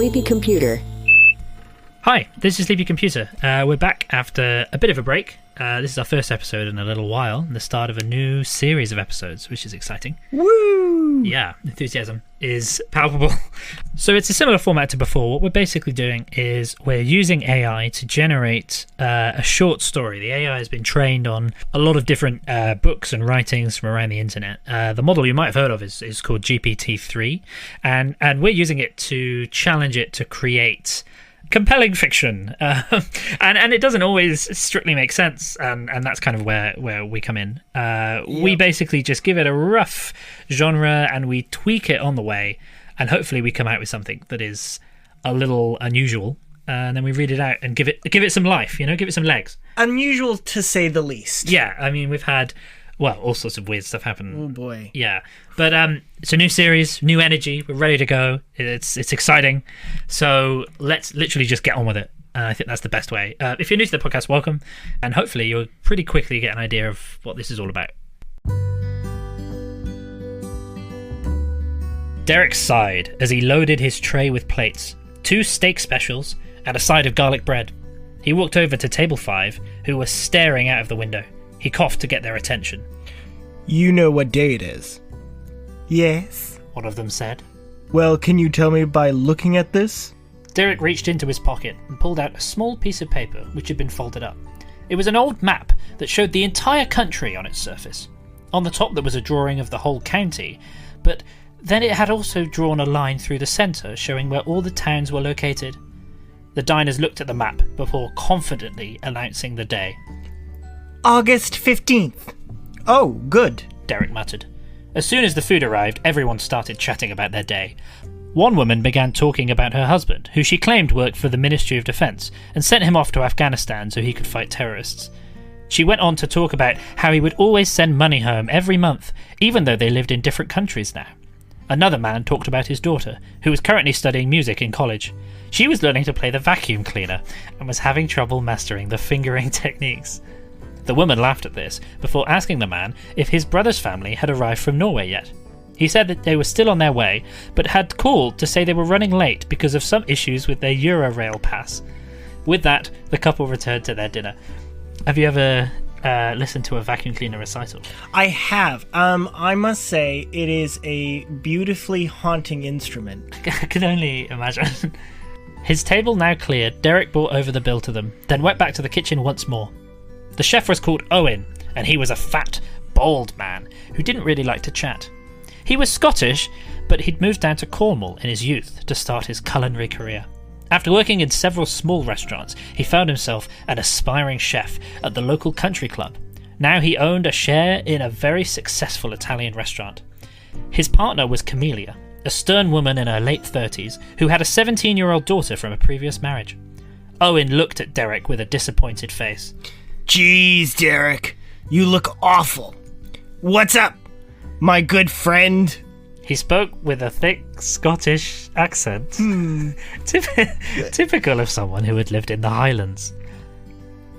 Sleepy Computer. Hi, this is Sleepy Computer. We're back after a bit of a break. This is our first episode in a little while, and the start of a new series of episodes, which is exciting. Woo! Yeah, enthusiasm is palpable. So it's a similar format to before. What we're basically doing is we're using AI to generate a short story. The AI has been trained on a lot of different books and writings from around the internet. The model you might have heard of is called GPT-3, and we're using it to challenge it to create compelling fiction, and it doesn't always strictly make sense, and that's kind of where we come in. We basically just give it a rough genre and we tweak it on the way, and hopefully we come out with something that is a little unusual, and then we read it out and give it some life, give it some legs. Unusual to say the least. Yeah, I mean, we've had all sorts of weird stuff happen. Oh boy. Yeah. But it's a new series, new energy. We're ready to go. It's exciting. So let's literally just get on with it. I think that's the best way. If you're new to the podcast, welcome. And hopefully you'll pretty quickly get an idea of what this is all about. Derek sighed as he loaded his tray with plates, 2 steak specials, and a side of garlic bread. He walked over to table 5, who were staring out of the window. He coughed to get their attention. You know what day it is? Yes. One of them said. Well, can you tell me by looking at this? Derek reached into his pocket and pulled out a small piece of paper which had been folded up. It was an old map that showed the entire country on its surface. On the top there was a drawing of the whole county, but then it had also drawn a line through the centre showing where all the towns were located. The diners looked at the map before confidently announcing the day. August 15th. Oh, good, Derek muttered. As soon as the food arrived, everyone started chatting about their day. One woman began talking about her husband, who she claimed worked for the Ministry of Defence, and sent him off to Afghanistan so he could fight terrorists. She went on to talk about how he would always send money home every month, even though they lived in different countries now. Another man talked about his daughter, who was currently studying music in college. She was learning to play the vacuum cleaner, and was having trouble mastering the fingering techniques. The woman laughed at this, before asking the man if his brother's family had arrived from Norway yet. He said that they were still on their way, but had called to say they were running late because of some issues with their Eurorail pass. With that, the couple returned to their dinner. Have you ever listened to a vacuum cleaner recital? I have. I must say, it is a beautifully haunting instrument. I can only imagine. His table now cleared, Derek brought over the bill to them, then went back to the kitchen once more. The chef was called Owen, and he was a fat, bald man who didn't really like to chat. He was Scottish, but he'd moved down to Cornwall in his youth to start his culinary career. After working in several small restaurants, he found himself an aspiring chef at the local country club. Now he owned a share in a very successful Italian restaurant. His partner was Camelia, a stern woman in her late 30s who had a 17-year-old daughter from a previous marriage. Owen looked at Derek with a disappointed face. Jeez, Derek, you look awful. What's up, my good friend? He spoke with a thick Scottish accent, typical of someone who had lived in the Highlands.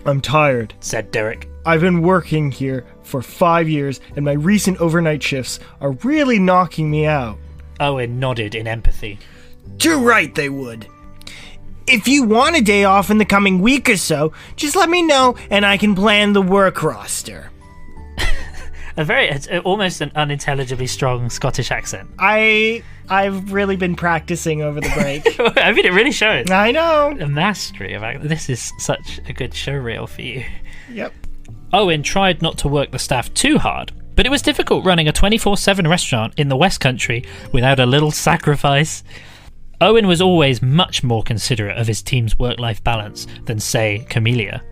I'm tired, said Derek. I've been working here for 5 years, and my recent overnight shifts are really knocking me out. Owen nodded in empathy. Too right they would. If you want a day off in the coming week or so, just let me know and I can plan the work roster. It's almost an unintelligibly strong Scottish accent. I've really been practicing over the break. I mean, it really shows. I know. A mastery of accent. This is such a good show reel for you. Yep. Owen tried not to work the staff too hard, but it was difficult running a 24/7 restaurant in the West Country without a little sacrifice. Owen was always much more considerate of his team's work-life balance than, say, Camelia.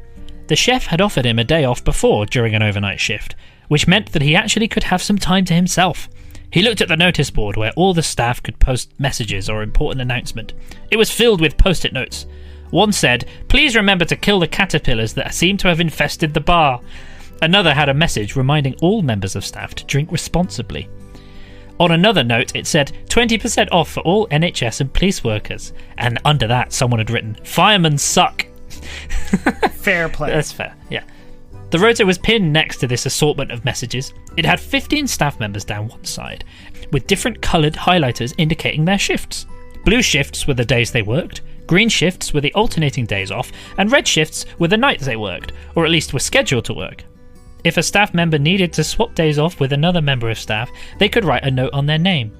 The chef had offered him a day off before during an overnight shift, which meant that he actually could have some time to himself. He looked at the notice board where all the staff could post messages or important announcement. It was filled with post-it notes. One said, "Please remember to kill the caterpillars that seem to have infested the bar." Another had a message reminding all members of staff to drink responsibly. On another note, it said 20% off for all NHS and police workers. And under that, someone had written, "Firemen suck." Fair play. That's fair, yeah. The rota was pinned next to this assortment of messages. It had 15 staff members down one side, with different coloured highlighters indicating their shifts. Blue shifts were the days they worked, green shifts were the alternating days off, and red shifts were the nights they worked, or at least were scheduled to work. If a staff member needed to swap days off with another member of staff, they could write a note on their name.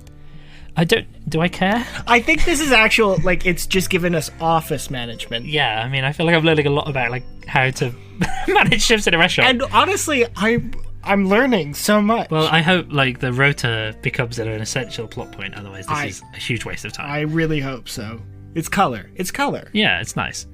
Do I care? I think this is actual, like, it's just given us office management. Yeah, I mean, I feel like I'm learning a lot about, like, how to manage shifts in a restaurant. And honestly, I'm learning so much. Well, I hope, like, the rota becomes an essential plot point, otherwise this is a huge waste of time. I really hope so. It's color. It's color. Yeah, it's nice.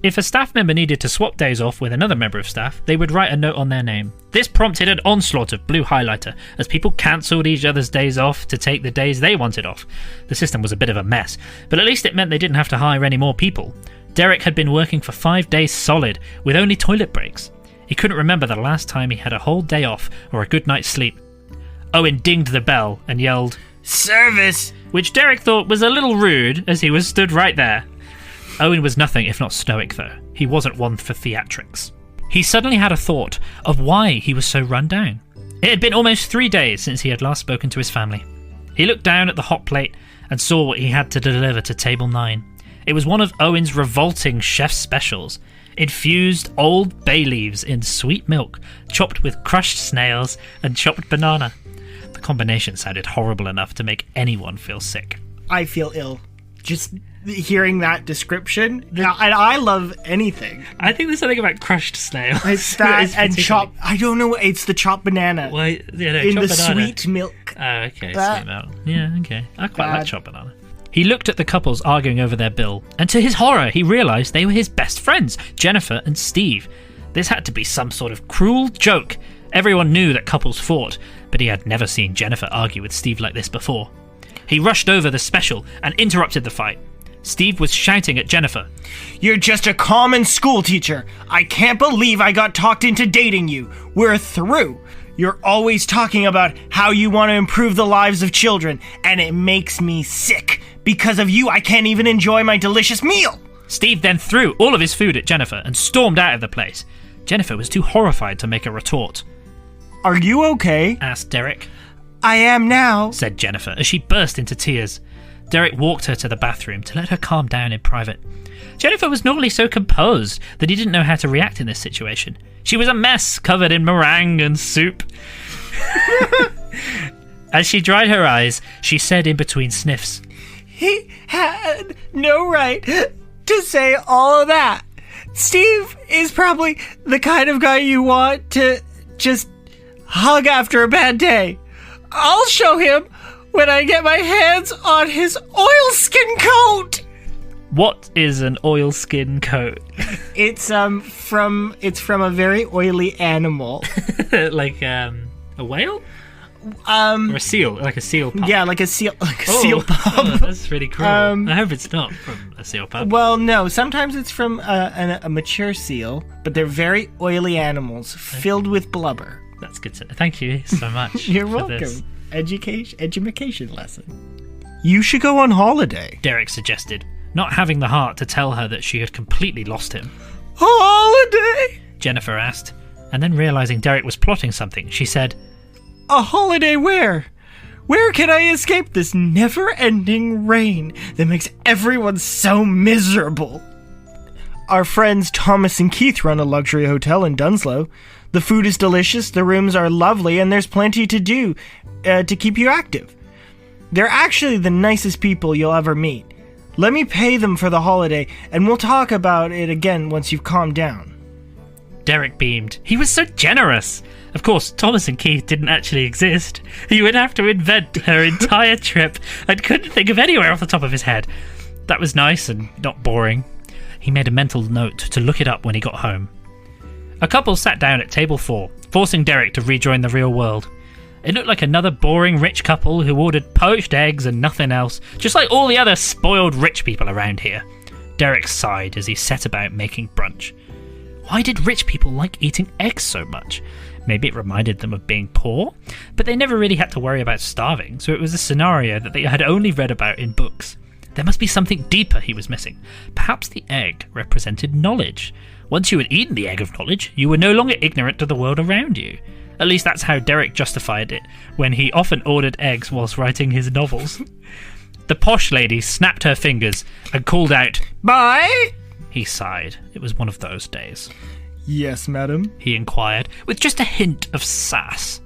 If a staff member needed to swap days off with another member of staff, they would write a note on their name. This prompted an onslaught of blue highlighter, as people cancelled each other's days off to take the days they wanted off. The system was a bit of a mess, but at least it meant they didn't have to hire any more people. Derek had been working for 5 days solid, with only toilet breaks. He couldn't remember the last time he had a whole day off or a good night's sleep. Owen dinged the bell and yelled, Service! which Derek thought was a little rude as he was stood right there. Owen was nothing if not stoic, though. He wasn't one for theatrics. He suddenly had a thought of why he was so run down. It had been almost 3 days since he had last spoken to his family. He looked down at the hot plate and saw what he had to deliver to table 9. It was one of Owen's revolting chef's specials. Infused old bay leaves in sweet milk, chopped with crushed snails and chopped banana. The combination sounded horrible enough to make anyone feel sick. I feel ill. Just hearing that description. And I love anything. I think there's something about crushed snails. It's that and chopped. I don't know. It's the chopped banana. Well, in the sweet milk. Oh, okay. Sweet milk. Yeah, okay. I quite like chopped banana. He looked at the couples arguing over their bill, and to his horror, he realised they were his best friends, Jennifer and Steve. This had to be some sort of cruel joke. Everyone knew that couples fought, but he had never seen Jennifer argue with Steve like this before. He rushed over the special and interrupted the fight. Steve was shouting at Jennifer. You're just a common school teacher. I can't believe I got talked into dating you. We're through. You're always talking about how you want to improve the lives of children, and it makes me sick. Because of you, I can't even enjoy my delicious meal. Steve then threw all of his food at Jennifer and stormed out of the place. Jennifer was too horrified to make a retort. Are you okay? Asked Derek. I am now, said Jennifer as she burst into tears. Derek walked her to the bathroom to let her calm down in private. Jennifer was normally so composed that he didn't know how to react in this situation. She was a mess, covered in meringue and soup. As she dried her eyes, she said in between sniffs, He had no right to say all of that. Steve is probably the kind of guy you want to just hug after a bad day. I'll show him when I get my hands on his oilskin coat. What is an oilskin coat? It's from a very oily animal. Like a whale? Or a seal, like a seal pup. Yeah, like a seal pup. Oh, that's really cool. I hope it's not from a seal pup. Well, no. Sometimes it's from a mature seal, but they're very oily animals filled with blubber. That's good to know. Thank you so much. You're for welcome. This. Education lesson. You should go on holiday. Derek suggested, not having the heart to tell her that she had completely lost him. Holiday? Jennifer asked, and then realizing Derek was plotting something, she said, A holiday where? Where can I escape this never-ending rain that makes everyone so miserable? Our friends Thomas and Keith run a luxury hotel in Dunslow. The food is delicious, the rooms are lovely, and there's plenty to do to keep you active. They're actually the nicest people you'll ever meet. Let me pay them for the holiday, and we'll talk about it again once you've calmed down. Derek beamed. He was so generous. Of course, Thomas and Keith didn't actually exist. He would have to invent her entire trip and couldn't think of anywhere off the top of his head. That was nice and not boring. He made a mental note to look it up when he got home. A couple sat down at table 4, forcing Derek to rejoin the real world. It looked like another boring rich couple who ordered poached eggs and nothing else, just like all the other spoiled rich people around here. Derek sighed as he set about making brunch. Why did rich people like eating eggs so much? Maybe it reminded them of being poor, but they never really had to worry about starving, so it was a scenario that they had only read about in books. There must be something deeper he was missing. Perhaps the egg represented knowledge. Once you had eaten the egg of knowledge, you were no longer ignorant of the world around you. At least that's how Derek justified it, when he often ordered eggs whilst writing his novels. The posh lady snapped her fingers and called out, Bye! He sighed. It was one of those days. Yes, madam. He inquired, with just a hint of sass.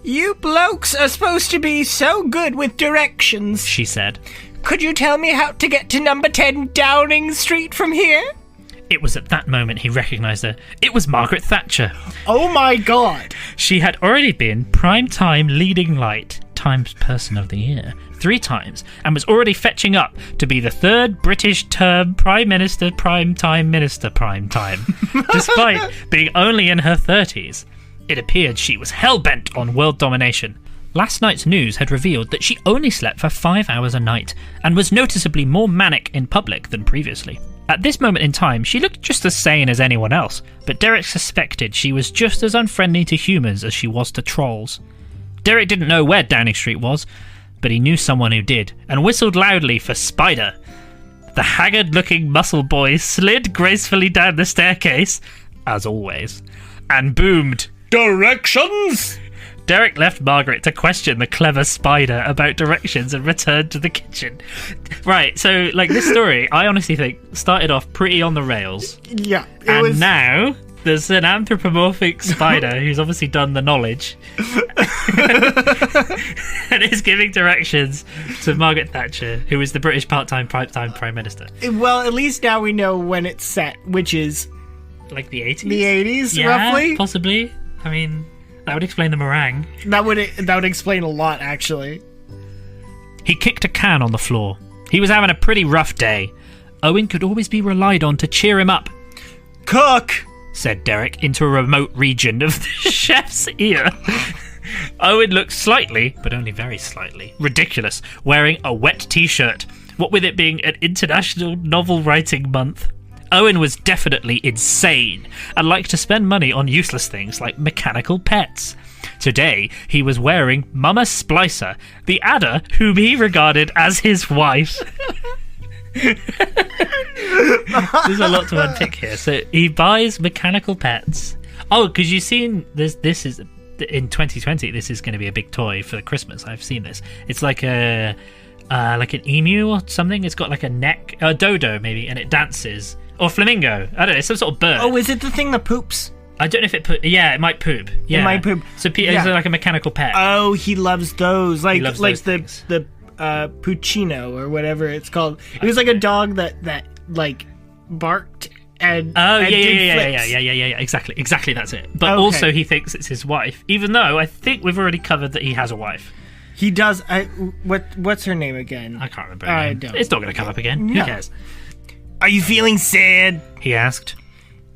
You blokes are supposed to be so good with directions. She said. Could you tell me how to get to number 10 Downing Street from here? It was at that moment he recognised her. It was Margaret Thatcher. Oh my god. She had already been Primetime Leading Light Times Person of the Year 3 times and was already fetching up to be the 3rd British term Prime Minister Primetime Minister Primetime, despite being only in her 30s. It appeared she was hell-bent on world domination. Last night's news had revealed that she only slept for 5 hours a night and was noticeably more manic in public than previously. At this moment in time, she looked just as sane as anyone else, but Derek suspected she was just as unfriendly to humans as she was to trolls. Derek didn't know where Downing Street was, but he knew someone who did, and whistled loudly for Spider. The haggard-looking muscle boy slid gracefully down the staircase, as always, and boomed, "Directions!" Derek left Margaret to question the clever Spider about directions and returned to the kitchen. Right, so, this story, I honestly think, started off pretty on the rails. Yeah, And now, there's an anthropomorphic spider who's obviously done the knowledge and is giving directions to Margaret Thatcher, who is the British part-time Prime Minister. Well, at least now we know when it's set, which is... Like the 80s? The 80s, yeah, roughly? Possibly. I mean... That would explain the meringue. That would explain a lot, actually. He kicked a can on the floor. He was having a pretty rough day. Owen could always be relied on to cheer him up. Cook! Said Derek into a remote region of the chef's ear. Owen looked slightly, but only very slightly, ridiculous, wearing a wet t-shirt, what with it being an International Novel Writing Month. Owen was definitely insane and liked to spend money on useless things like mechanical pets. Today, he was wearing Mama Splicer, the adder whom he regarded as his wife. There's a lot to unpick here. So he buys mechanical pets. Oh, because you've seen this is in 2020. This is going to be a big toy for Christmas. I've seen this. It's like an emu or something. It's got like a neck, a dodo maybe, and it dances. Or flamingo. I don't know, some sort of bird. Oh, is it the thing that poops? I don't know if it yeah, it might poop. Yeah. It might poop. So Peter's like a mechanical pet. Oh, he loves those. Like loves like those the things. the Puccino or whatever it's called. It was like a dog that barked and did flips. Yeah. Exactly. That's it. But Okay. also he thinks it's his wife, even though I think we've already covered that he has a wife. He does. What's her name again? I can't remember. Her name. don't. It's not going to come up again. No. Who cares? Are you feeling sad? He asked.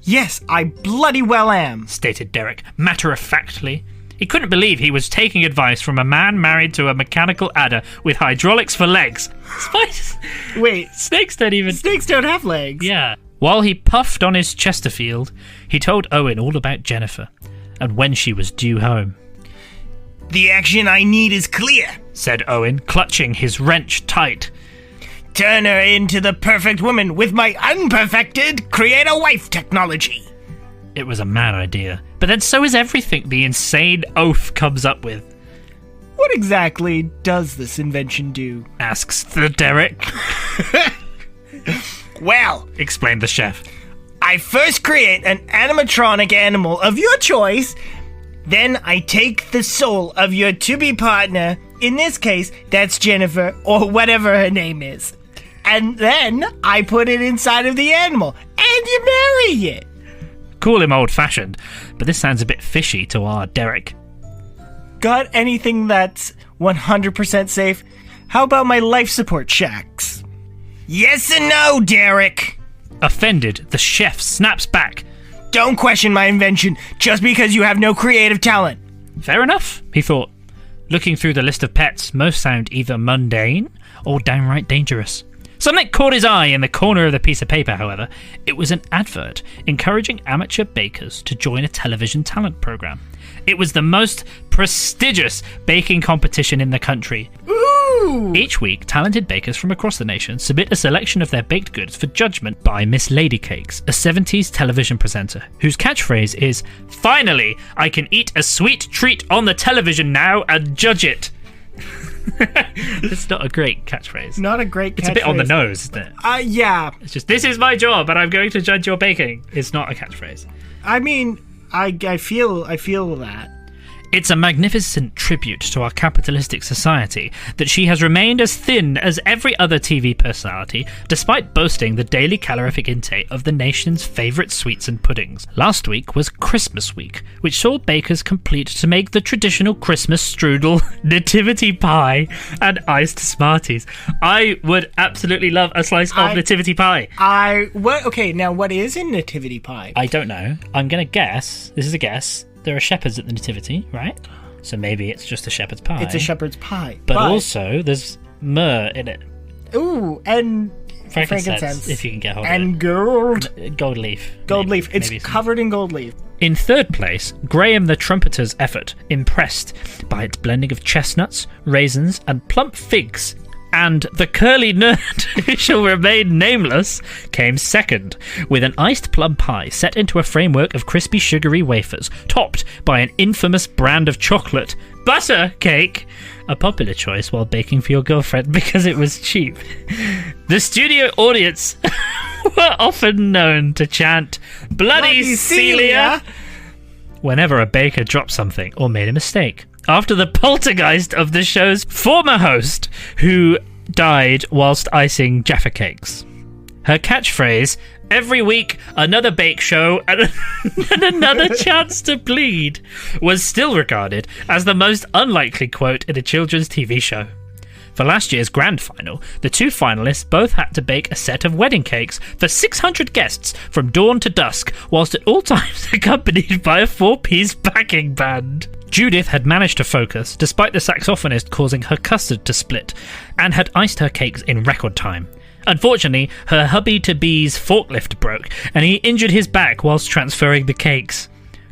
Yes, I bloody well am. Stated Derek, matter-of-factly. He couldn't believe he was taking advice from a man married to a mechanical adder with hydraulics for legs. Spiders. Wait, Snakes don't even... snakes don't have legs. Yeah. While he puffed on his Chesterfield, he told Owen all about Jennifer and when she was due home. The action I need is clear, Said Owen, clutching his wrench tight. Turn her into the perfect woman with my unperfected create-a-wife technology. It was a mad idea, but then so is everything the insane oaf comes up with. What exactly does this invention do? Asks the Derek. Well, Explained the chef. I first create an animatronic animal of your choice, then I take the soul of your to-be partner, in this case, that's Jennifer, or whatever her name is, and then I put it inside of the animal, and you marry it. Call him old-fashioned, but this sounds a bit fishy to our Derek. Got anything that's 100% safe? How about my life support shacks? Yes and no, Derek. Offended, the chef snaps back. Don't question my invention just because you have no creative talent. Fair enough, he thought. Looking through the list of pets, most sound either mundane or downright dangerous. Something caught his eye in the corner of the piece of paper, however. It was an advert encouraging amateur bakers to join a television talent program. It was the most prestigious baking competition in the country. Ooh! Each week, talented bakers from across the nation submit a selection of their baked goods for judgment by Miss Ladycakes, a 70s television presenter, whose catchphrase is, "Finally, I can eat a sweet treat on the television now and judge it." It's not a great catchphrase. Not a great catchphrase. It's a bit on the nose, isn't it? Yeah. It's just, this is my job and I'm going to judge your baking. It's not a catchphrase. I mean, I feel that. It's a magnificent tribute to our capitalistic society that she has remained as thin as every other TV personality, despite boasting the daily calorific intake of the nation's favourite sweets and puddings. Last week was Christmas week, which saw bakers complete to make the traditional Christmas strudel, nativity pie, and iced Smarties. I would absolutely love a slice of nativity pie. Okay, now what is in nativity pie? I don't know. I'm going to guess. This is a guess. There are shepherds at the nativity, right? So maybe it's just a shepherd's pie. It's a shepherd's pie. But also, there's myrrh in it. Ooh, and frankincense, if you can get hold of it. And gold. Gold leaf. Gold leaf. It's covered in gold leaf. In third place, Graham the Trumpeter's effort, impressed by its blending of chestnuts, raisins, and plump figs. And the curly nerd, who shall remain nameless, came second, with an iced plum pie set into a framework of crispy sugary wafers, topped by an infamous brand of chocolate, butter cake, a popular choice while baking for your girlfriend because it was cheap. The studio audience were often known to chant, "Bloody Celia!" whenever a baker dropped something or made a mistake. After the poltergeist of the show's former host, who died whilst icing Jaffa cakes. Her catchphrase, "Every week, another bake show and another chance to bleed," was still regarded as the most unlikely quote in a children's TV show. For last year's grand final, the two finalists both had to bake a set of wedding cakes for 600 guests from dawn to dusk, whilst at all times accompanied by a 4-piece backing band. Judith had managed to focus, despite the saxophonist causing her custard to split, and had iced her cakes in record time. Unfortunately, her hubby-to-be's forklift broke, and he injured his back whilst transferring the cakes.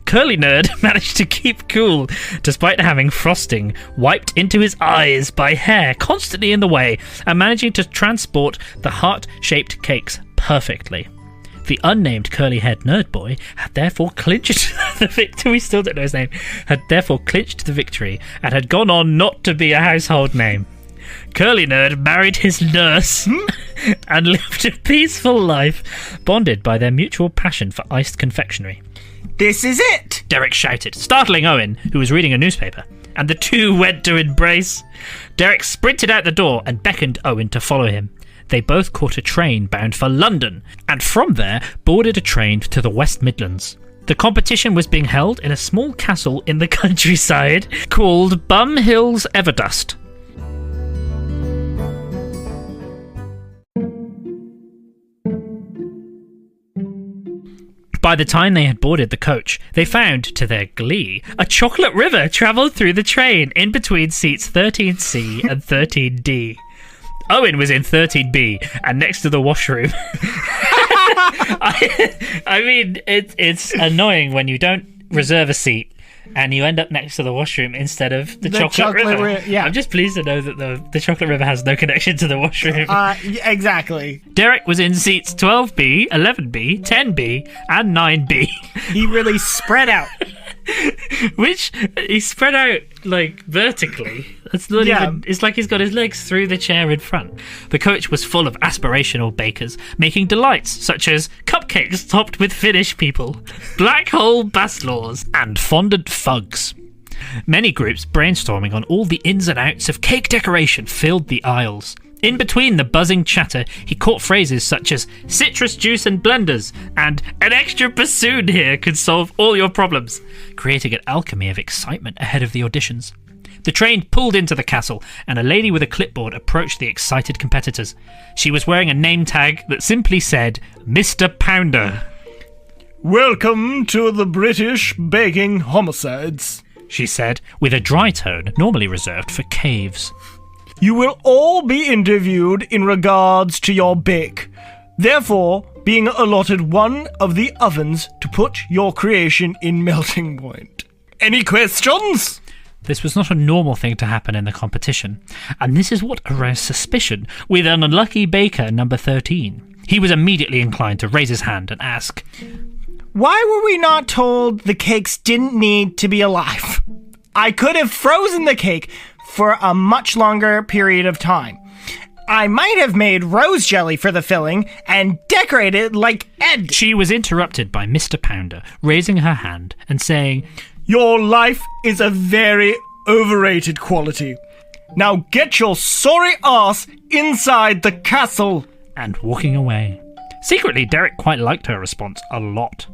Curly Nerd managed to keep cool, despite having frosting wiped into his eyes by hair constantly in the way, and managing to transport the heart-shaped cakes perfectly. The unnamed curly-haired nerd boy had therefore clinched the victory. We still don't know his name. Had therefore clinched the victory and had gone on not to be a household name. Curly Nerd married his nurse and lived a peaceful life, bonded by their mutual passion for iced confectionery. This is it! Derek shouted, startling Owen, who was reading a newspaper, and the two went to embrace. Derek sprinted out the door and beckoned Owen to follow him. They both caught a train bound for London, and from there boarded a train to the West Midlands. The competition was being held in a small castle in the countryside called Bum Hills Everdust. By the time they had boarded the coach, they found, to their glee, a chocolate river travelled through the train in between seats 13C and 13D. Owen was in 13B and next to the washroom. I mean, it's annoying when you don't reserve a seat and you end up next to the washroom instead of the chocolate river. Yeah. I'm just pleased to know that the chocolate river has no connection to the washroom. Exactly. Derek was in seats 12B, 11B, 10B, and 9B. He really spread out. Which he spread out like vertically. That's not even. It's like he's got his legs through the chair in front. The coach was full of aspirational bakers, making delights such as cupcakes topped with Finnish people, black hole baslaws, and fondant fugs. Many groups brainstorming on all the ins and outs of cake decoration filled the aisles. In between the buzzing chatter, he caught phrases such as citrus juice and blenders and an extra bassoon here could solve all your problems, creating an alchemy of excitement ahead of the auditions. The train pulled into the castle and a lady with a clipboard approached the excited competitors. She was wearing a name tag that simply said, Mr. Pounder. "Welcome to the British Baking Homicides," she said, with a dry tone normally reserved for caves. "You will all be interviewed in regards to your bake, therefore being allotted one of the ovens to put your creation in melting point. Any questions?" This was not a normal thing to happen in the competition, and this is what aroused suspicion with an unlucky baker number 13. He was immediately inclined to raise his hand and ask, "Why were we not told the cakes didn't need to be alive? I could have frozen the cake, for a much longer period of time. I might have made rose jelly for the filling and decorated like Ed. She was interrupted by Mr. Pounder, raising her hand and saying, Your life is a very overrated quality. Now get your sorry ass inside the castle. and walking away. Secretly, Derek quite liked her response a lot.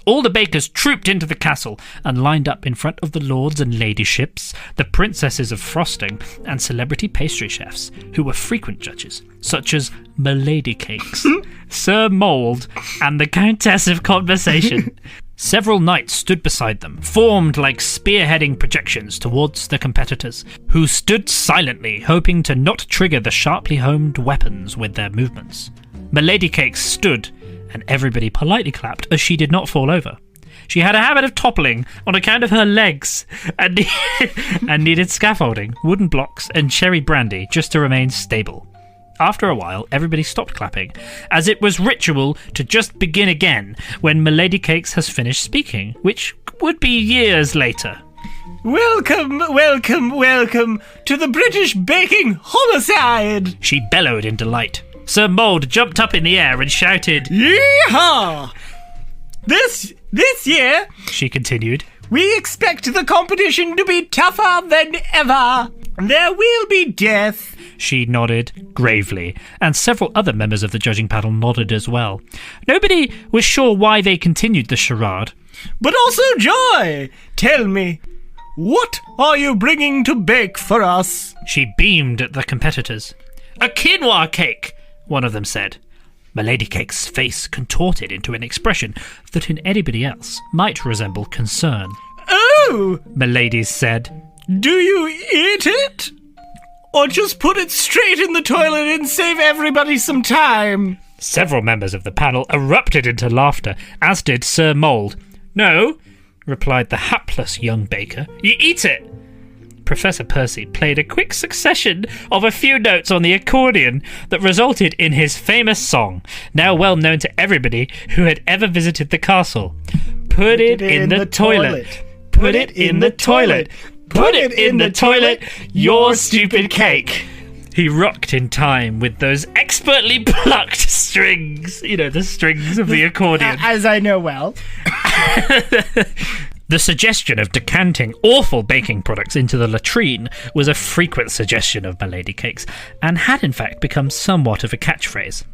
All the bakers trooped into the castle and lined up in front of the lords and ladyships, the princesses of frosting, and celebrity pastry chefs, who were frequent judges, such as Milady Cakes, Sir Mould, and the Countess of Conversation. Several knights stood beside them, formed like spearheading projections towards the competitors, who stood silently, hoping to not trigger the sharply homed weapons with their movements. Milady Cakes stood, and everybody politely clapped as she did not fall over. She had a habit of toppling on account of her legs and needed scaffolding, wooden blocks, and cherry brandy just to remain stable. After a while, everybody stopped clapping, as it was ritual to just begin again when Milady Cakes has finished speaking, which would be years later. Welcome, welcome, welcome to the British Baking Homicide! She bellowed in delight. Sir Mould jumped up in the air and shouted, Yeehaw! This year, she continued, we expect the competition to be tougher than ever. There will be death. She nodded gravely, and several other members of the judging panel nodded as well. Nobody was sure why they continued the charade. But also joy. Tell me, what are you bringing to bake for us? She beamed at the competitors. A quinoa cake, one of them said. Milady Cake's face contorted into an expression that in anybody else might resemble concern. Oh! Milady said. Do you eat it? Or just put it straight in the toilet and save everybody some time? Several members of the panel erupted into laughter, as did Sir Mould. No, replied the hapless young baker. You eat it. Professor Percy played a quick succession of a few notes on the accordion that resulted in his famous song, now well known to everybody who had ever visited the castle. Put it in the toilet. Put it in the toilet. Put it in the toilet, your stupid cake. He rocked in time with those expertly plucked strings. You know, the strings of the accordion. As I know well. The suggestion of decanting awful baking products into the latrine was a frequent suggestion of Milady Cakes, and had in fact become somewhat of a catchphrase.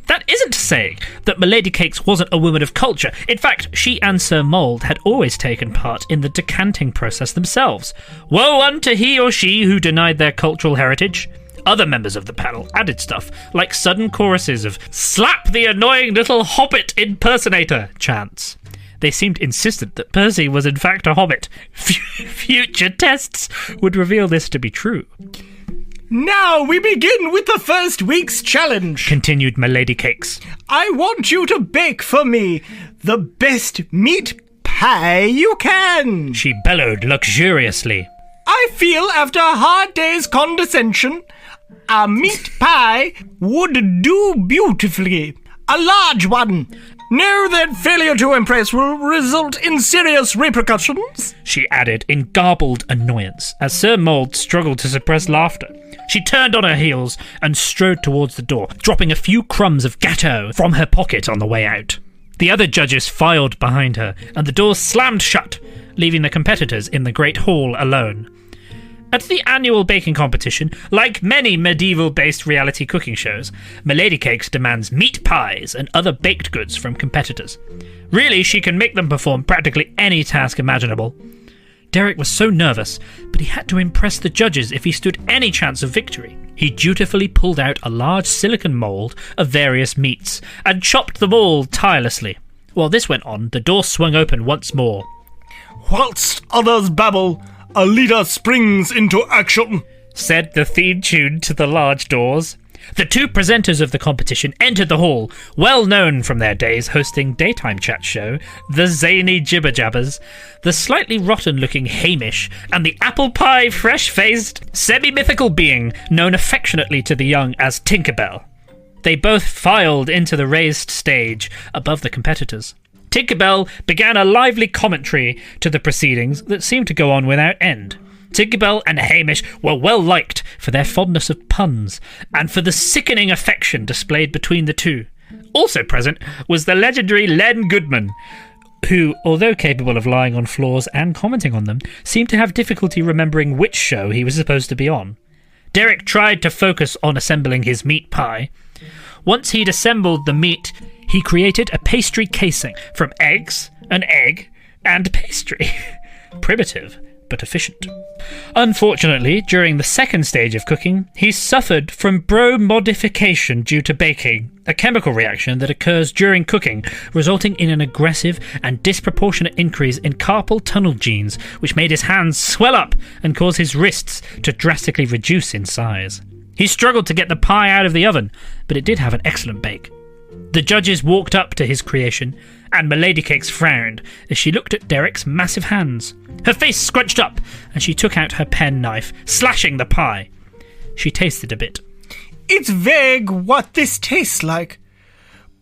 That isn't to say that Milady Cakes wasn't a woman of culture. In fact, she and Sir Mould had always taken part in the decanting process themselves. Woe unto he or she who denied their cultural heritage. Other members of the panel added stuff, like sudden choruses of "Slap the annoying little hobbit impersonator" chants. They seemed insistent that Percy was in fact a hobbit. Future tests would reveal this to be true. Now we begin with the first week's challenge, continued Milady Cakes. I want you to bake for me the best meat pie you can. She bellowed luxuriously. I feel after a hard day's condescension, a meat pie would do beautifully. A large one. Know that failure to impress will result in serious repercussions, she added in garbled annoyance, as Sir Mould struggled to suppress laughter. She turned on her heels and strode towards the door, dropping a few crumbs of gâteau from her pocket on the way out. The other judges filed behind her, and the door slammed shut, leaving the competitors in the great hall alone. At the annual baking competition, like many medieval-based reality cooking shows, Milady Cakes demands meat pies and other baked goods from competitors. Really, she can make them perform practically any task imaginable. Derek was so nervous, but he had to impress the judges if he stood any chance of victory. He dutifully pulled out a large silicon mould of various meats and chopped them all tirelessly. While this went on, the door swung open once more. Whilst others babble, a leader springs into action, said the theme tune to the large doors. The two presenters of the competition entered the hall, well known from their days hosting daytime chat show, the zany jibber-jabbers, the slightly rotten-looking Hamish, and the apple-pie, fresh-faced, semi-mythical being known affectionately to the young as Tinkerbell. They both filed into the raised stage above the competitors. Tinkerbell began a lively commentary to the proceedings that seemed to go on without end. Tinkerbell and Hamish were well liked for their fondness of puns and for the sickening affection displayed between the two. Also present was the legendary Len Goodman, who, although capable of lying on floors and commenting on them, seemed to have difficulty remembering which show he was supposed to be on. Derek tried to focus on assembling his meat pie. Once he'd assembled the meat, he created a pastry casing from eggs, an egg, and pastry. Primitive, but efficient. Unfortunately, during the second stage of cooking, he suffered from bromodification due to baking, a chemical reaction that occurs during cooking, resulting in an aggressive and disproportionate increase in carpal tunnel genes, which made his hands swell up and caused his wrists to drastically reduce in size. He struggled to get the pie out of the oven, but it did have an excellent bake. The judges walked up to his creation, and Milady Cakes frowned as she looked at Derek's massive hands. Her face scrunched up, and she took out her pen knife, slashing the pie. She tasted a bit. It's vague what this tastes like,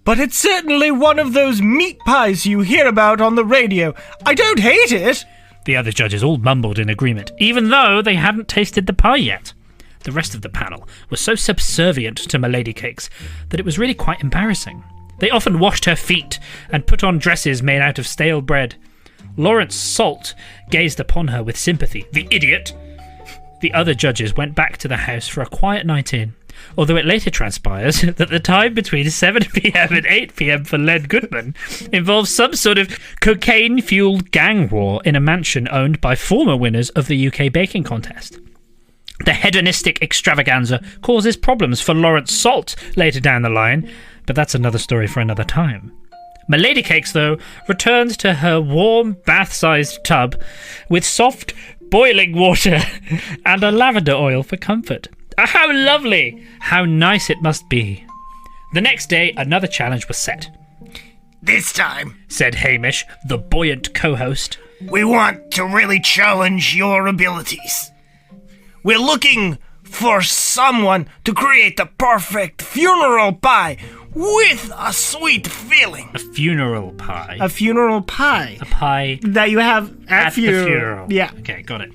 but it's certainly one of those meat pies you hear about on the radio. I don't hate it. The other judges all mumbled in agreement, even though they hadn't tasted the pie yet. The rest of the panel was so subservient to Milady Cakes that it was really quite embarrassing. They often washed her feet and put on dresses made out of stale bread. Lawrence Salt gazed upon her with sympathy. The idiot! The other judges went back to the house for a quiet night in, although it later transpires that the time between 7 p.m. and 8 p.m. for Len Goodman involves some sort of cocaine-fueled gang war in a mansion owned by former winners of the UK baking contest. The hedonistic extravaganza causes problems for Lawrence Salt later down the line, but that's another story for another time. Milady Cakes, though, returns to her warm, bath-sized tub with soft, boiling water and a lavender oil for comfort. How lovely! How nice it must be. The next day, another challenge was set. This time, said Hamish, the buoyant co-host, we want to really challenge your abilities. We're looking for someone to create the perfect funeral pie with a sweet filling. A funeral pie. A funeral pie. A pie that you have at the funeral. Yeah. Okay, got it.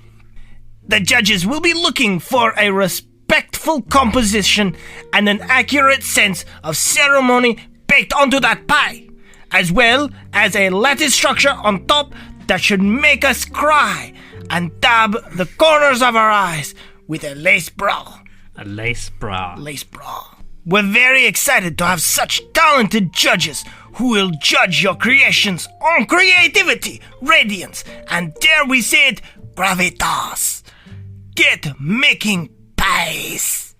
The judges will be looking for a respectful composition and an accurate sense of ceremony baked onto that pie, as well as a lattice structure on top that should make us cry and dab the corners of our eyes with a lace bra. A lace bra. Lace bra. We're very excited to have such talented judges who will judge your creations on creativity, radiance, and dare we say it, gravitas. Get making pies.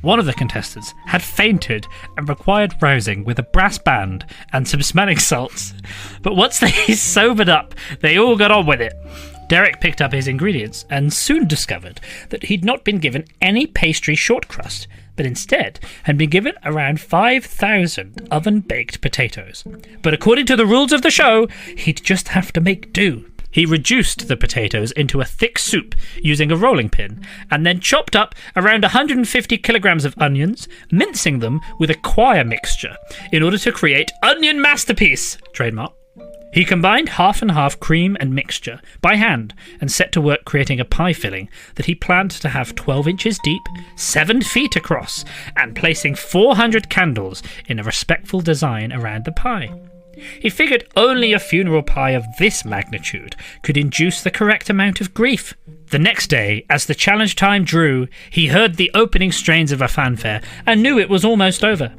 One of the contestants had fainted and required rousing with a brass band and some smelling salts. But once they sobered up, they all got on with it. Derek picked up his ingredients and soon discovered that he'd not been given any pastry short crust, but instead had been given around 5,000 oven-baked potatoes. But according to the rules of the show, he'd just have to make do. He reduced the potatoes into a thick soup using a rolling pin, and then chopped up around 150 kilograms of onions, mincing them with a coir mixture in order to create onion masterpiece, trademark. He combined half and half cream and mixture by hand and set to work creating a pie filling that he planned to have 12 inches deep, 7 feet across, and placing 400 candles in a respectful design around the pie. He figured only a funeral pie of this magnitude could induce the correct amount of grief. The next day, as the challenge time drew, he heard the opening strains of a fanfare and knew it was almost over.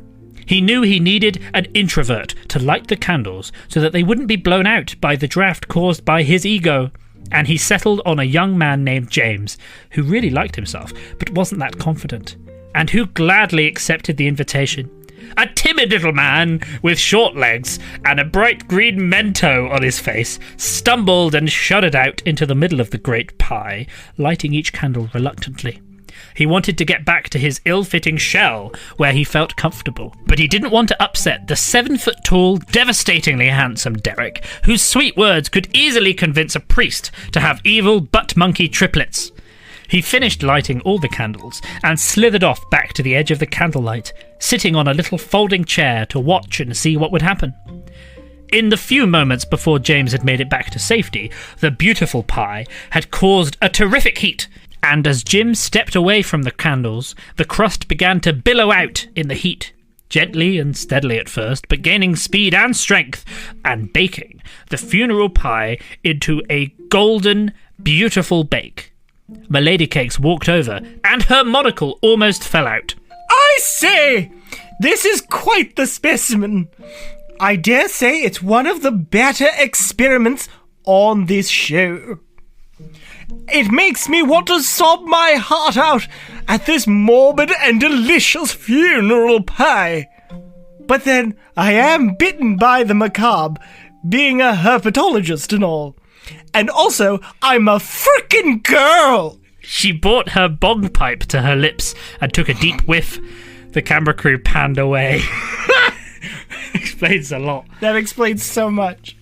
He knew he needed an introvert to light the candles so that they wouldn't be blown out by the draft caused by his ego, and he settled on a young man named James, who really liked himself but wasn't that confident, and who gladly accepted the invitation. A timid little man with short legs and a bright green mento on his face stumbled and shuddered out into the middle of the great pie, lighting each candle reluctantly. He wanted to get back to his ill-fitting shell where he felt comfortable, but he didn't want to upset the 7-foot-tall, devastatingly handsome Derek, whose sweet words could easily convince a priest to have evil butt-monkey triplets. He finished lighting all the candles and slithered off back to the edge of the candlelight, sitting on a little folding chair to watch and see what would happen. In the few moments before James had made it back to safety, the beautiful pie had caused a terrific heat, and as Jim stepped away from the candles, the crust began to billow out in the heat, gently and steadily at first, but gaining speed and strength, and baking the funeral pie into a golden, beautiful bake. Milady Cakes walked over, and her monocle almost fell out. I say, this is quite the specimen. I dare say it's one of the better experiments on this show. It makes me want to sob my heart out at this morbid and delicious funeral pie. But then I am bitten by the macabre, being a herpetologist and all. And also, I'm a frickin' girl! She brought her bong pipe to her lips and took a deep whiff. The camera crew panned away. Explains a lot. That explains so much.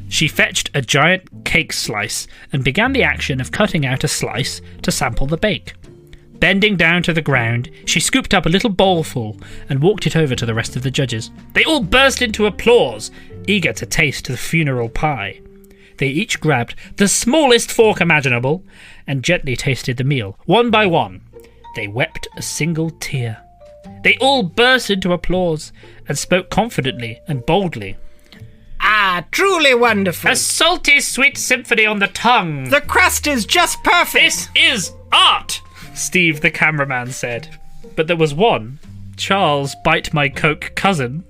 She fetched a giant cake slice and began the action of cutting out a slice to sample the bake. Bending down to the ground, she scooped up a little bowlful and walked it over to the rest of the judges. They all burst into applause, eager to taste the funeral pie. They each grabbed the smallest fork imaginable and gently tasted the meal, one by one. They wept a single tear. They all burst into applause and spoke confidently and boldly. Ah, truly wonderful. A salty, sweet symphony on the tongue. The crust is just perfect. This is art, Steve the cameraman said. But there was one, Charles Bite My Coke cousin,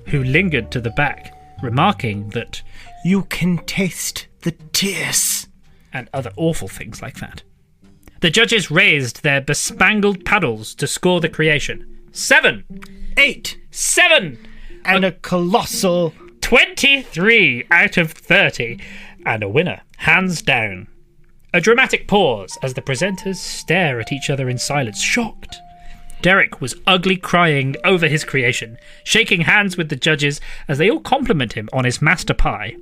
who lingered to the back, remarking that you can taste the tears. And other awful things like that. The judges raised their bespangled paddles to score the creation. 7. 8. 7. And a colossal 23 out of 30. And a winner, hands down. A dramatic pause as the presenters stare at each other in silence, shocked. Derek was ugly crying over his creation, shaking hands with the judges as they all compliment him on his master pie.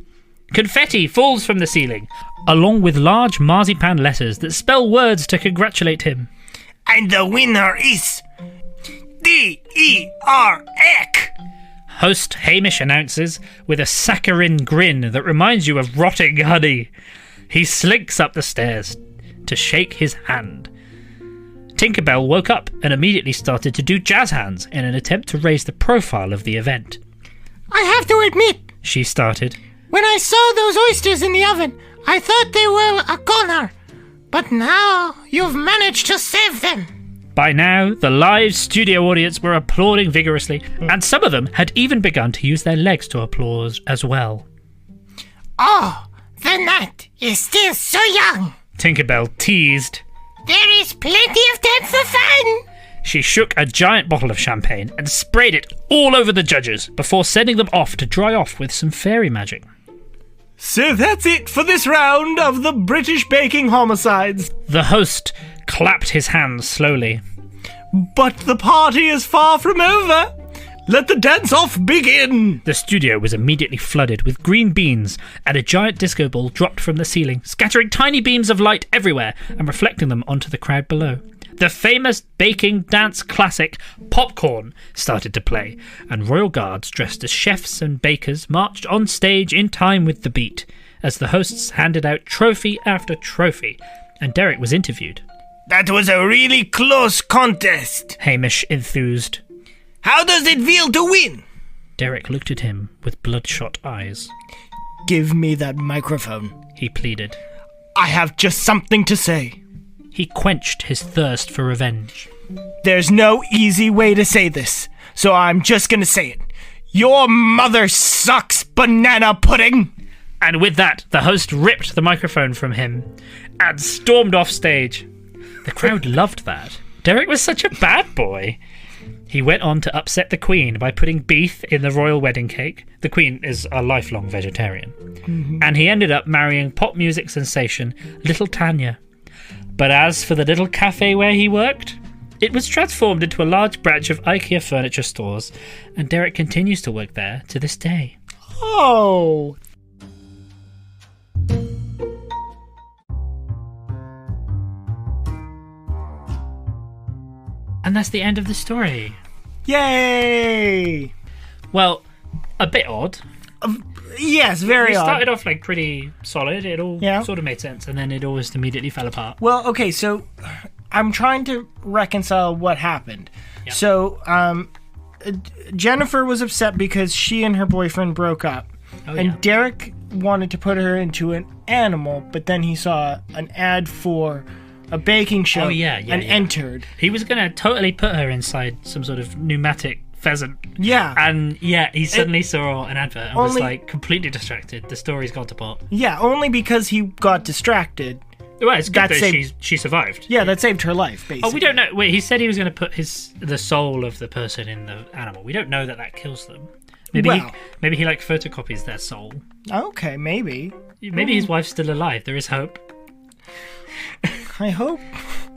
Confetti falls from the ceiling, along with large marzipan letters that spell words to congratulate him. And the winner is D-E-R-Ek. Host Hamish announces with a saccharine grin that reminds you of rotting honey. He slinks up the stairs to shake his hand. Tinkerbell woke up and immediately started to do jazz hands in an attempt to raise the profile of the event. I have to admit, She started. when I saw those oysters in the oven, I thought they were a goner. But now you've managed to save them. By now, the live studio audience were applauding vigorously, and some of them had even begun to use their legs to applaud as well. Oh, the nut is still so young. Tinkerbell teased. There is plenty of time for fun. She shook a giant bottle of champagne and sprayed it all over the judges before sending them off to dry off with some fairy magic. So that's it for this round of the British Baking Homicides. The host clapped his hands slowly. But the party is far from over. Let the dance-off begin. The studio was immediately flooded with green beans, and a giant disco ball dropped from the ceiling, scattering tiny beams of light everywhere and reflecting them onto the crowd below. The famous baking dance classic Popcorn started to play, and royal guards dressed as chefs and bakers marched on stage in time with the beat, as the hosts handed out trophy after trophy, and Derek was interviewed. That was a really close contest. Hamish enthused. How does it feel to win? Derek looked at him with bloodshot eyes. Give me that microphone. He pleaded. I have just something to say. He quenched his thirst for revenge. There's no easy way to say this, so I'm just gonna say it. Your mother sucks, banana pudding! And with that, the host ripped the microphone from him and stormed off stage. The crowd loved that. Derek was such a bad boy. He went on to upset the Queen by putting beef in the royal wedding cake. The Queen is a lifelong vegetarian. And he ended up marrying pop music sensation Little Tanya. But as for the little cafe where he worked, it was transformed into a large branch of IKEA furniture stores, and Derek continues to work there to this day. Oh. And that's the end of the story. Yay! Well, a bit odd. Yes, very It odd. started off like pretty solid. It all Yeah. sort of made sense, and then it almost immediately fell apart. Well, okay, so I'm trying to reconcile what happened. Yeah. So, Jennifer was upset because she and her boyfriend broke up. Oh, And yeah. Derek wanted to put her into an animal, but then he saw an ad for a baking show Oh, yeah, and yeah. entered. He was going to totally put her inside some sort of pneumatic pheasant. Yeah. And yeah, he suddenly saw an advert and was Only- like completely distracted. The story's gone to pot. Yeah, only because he got distracted. Well, it's good That that saved- she survived. Yeah, that saved her life, basically. Oh, we don't know. Wait, he said he was going to put the soul of the person in the animal. We don't know that kills them. Maybe Well. maybe he like photocopies their soul. Okay, maybe. Maybe his wife's still alive. There is hope. I hope.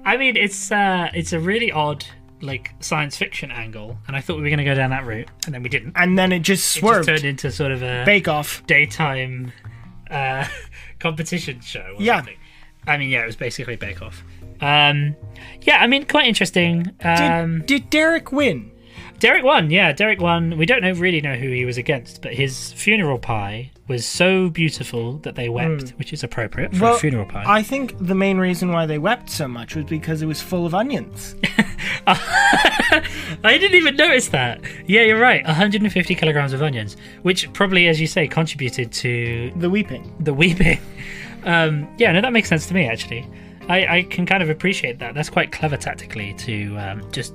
I mean, it's a really odd like science fiction angle, and I thought we were going to go down that route, and then we didn't. And then it just It just swerved. turned into sort of a Bake Off. daytime competition show. Or Yeah. something. I mean, yeah, it was basically Bake Off. Yeah, I mean, quite interesting. Did Derek win? Derek won, yeah, Derek won. We don't really know who he was against, but his funeral pie was so beautiful that they wept, which is appropriate for a funeral pie. I think the main reason why they wept so much was because it was full of onions. I didn't even notice that. Yeah, you're right. 150 kilograms of onions, which probably, as you say, contributed to The weeping. the weeping. Yeah, no, that makes sense to me, actually. I can kind of appreciate that. That's quite clever tactically to just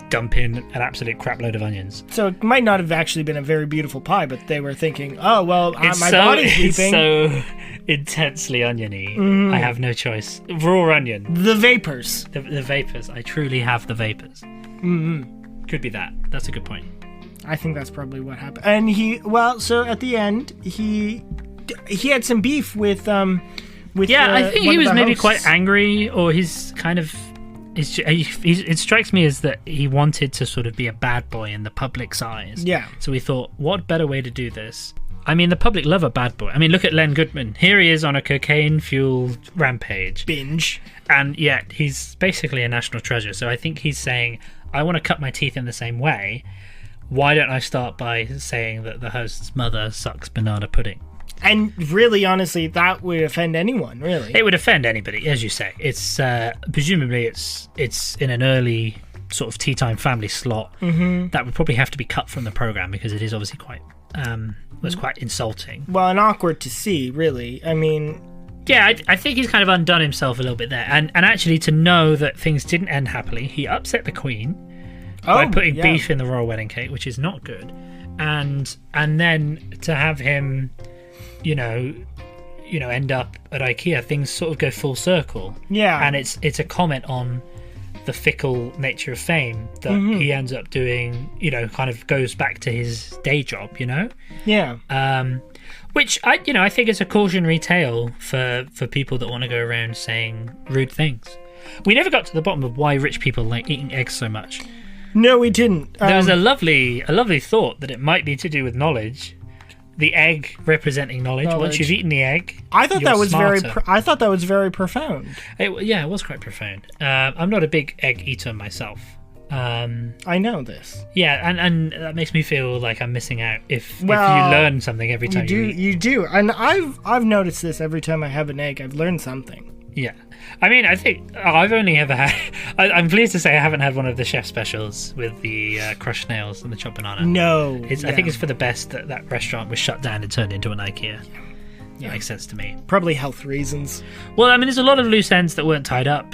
dump in an absolute crap load of onions. So it might not have actually been a very beautiful pie, but they were thinking, oh, well, my so, body's it's weeping. so intensely oniony. I have no choice. Raw onion. The vapors. The vapors. I truly have the vapors. Could be that. That's a good point. I think that's probably what happened. And so at the end, he had some beef with Yeah, I think one he of was the maybe hosts. quite angry, or he's kind of. It strikes me as that he wanted to sort of be a bad boy in the public's eyes. Yeah. So we thought, what better way to do this? I mean, the public love a bad boy. I mean, look at Len Goodman. Here he is on a cocaine-fueled rampage. binge. And yet, he's basically a national treasure. So I think he's saying, I want to cut my teeth in the same way. Why don't I start by saying that the host's mother sucks banana pudding? And really, honestly, that would offend anyone, really. It would offend anybody, as you say. It's presumably it's in an early sort of tea time family slot. Mm-hmm. That would probably have to be cut from the program because it is obviously quite quite insulting. Well, and awkward to see, really. I mean, Yeah, I think he's kind of undone himself a little bit there, and actually to know that things didn't end happily, he upset the Queen by putting yeah. beef in the royal wedding cake, which is not good, and then to have him, you know, end up at IKEA, things sort of go full circle. Yeah. And it's a comment on the fickle nature of fame that he ends up doing, kind of goes back to his day job, yeah. which I think is a cautionary tale for people that want to go around saying rude things. We never got to the bottom of why rich people like eating eggs so much. No, we didn't. There was a lovely thought that it might be to do with knowledge. The egg representing knowledge. Once Knowledge. you've eaten the egg, I thought you're that was smarter. I thought that was very profound. It was quite profound. I'm not a big egg eater myself. I know this. Yeah, and that makes me feel like I'm missing out if you Well, learn something every time you eat. You do, and I've noticed this every time I have an egg. I've learned something. Yeah. I mean, I think I've only ever had... I'm pleased to say I haven't had one of the chef specials with the crushed snails and the chopped banana. No, I think it's for the best that that restaurant was shut down and turned into an IKEA. That makes sense to me. probably health reasons. Well, I mean, there's a lot of loose ends that weren't tied up.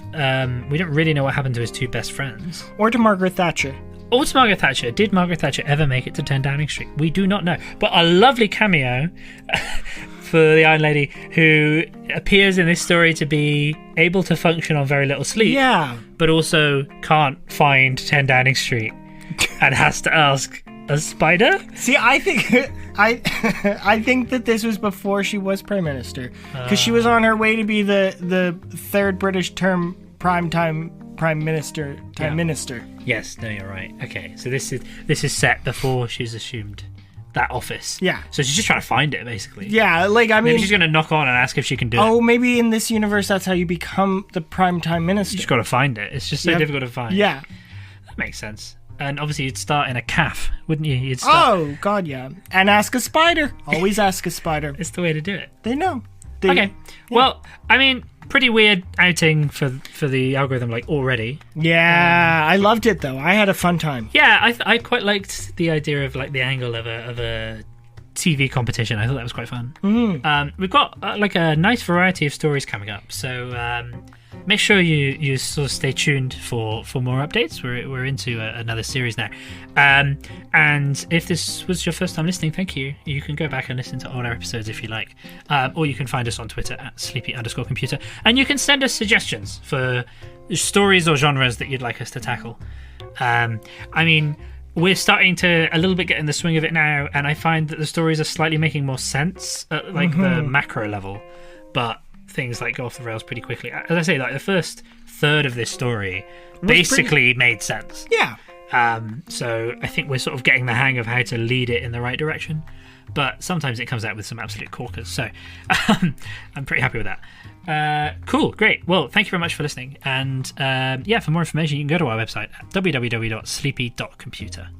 We don't really know what happened to his two best friends. Or to Margaret Thatcher. Or to Margaret Thatcher. Did Margaret Thatcher ever make it to 10 Downing Street? We do not know. But a lovely cameo for the Iron Lady who appears in this story to be able to function on very little sleep. Yeah. But also can't find 10 Downing Street and has to ask a spider? See, I think I think that this was before she was prime minister, because she was on her way to be the third British term prime minister. Yes, no, you're right. Okay, so this is set before she's assumed that office. Yeah. So she's just trying to find it, basically. Yeah, like I mean, Maybe she's going to knock on and ask if she can do it. oh, maybe in this universe that's how you become the prime time minister. You just got to find it. It's just so Yep. difficult to find. Yeah. That makes sense. And obviously you'd start in a calf, wouldn't you? You'd start... Oh, God, yeah. And ask a spider. Always ask a spider. It's the way to do it. They know. Okay. Well, I mean, pretty weird outing for the algorithm, like, already. Yeah, I loved it, though. I had a fun time. Yeah, I quite liked the idea of, like, the angle of a TV competition. I thought that was quite fun. We've got, like, a nice variety of stories coming up, so make sure you sort of stay tuned for more updates. We're into another series now. And if this was your first time listening, thank you. You can go back and listen to all our episodes if you like. Or you can find us on Twitter at sleepy_computer. And you can send us suggestions for stories or genres that you'd like us to tackle. I mean, we're starting to a little bit get in the swing of it now, and I find that the stories are slightly making more sense at like the macro level, but things like go off the rails pretty quickly. As I say, like the first third of this story basically made sense. Yeah. So I think we're sort of getting the hang of how to lead it in the right direction, but sometimes it comes out with some absolute corkers. So I'm pretty happy with that. Cool, great. Well, thank you very much for listening. And for more information, you can go to our website at www.sleepy.computer.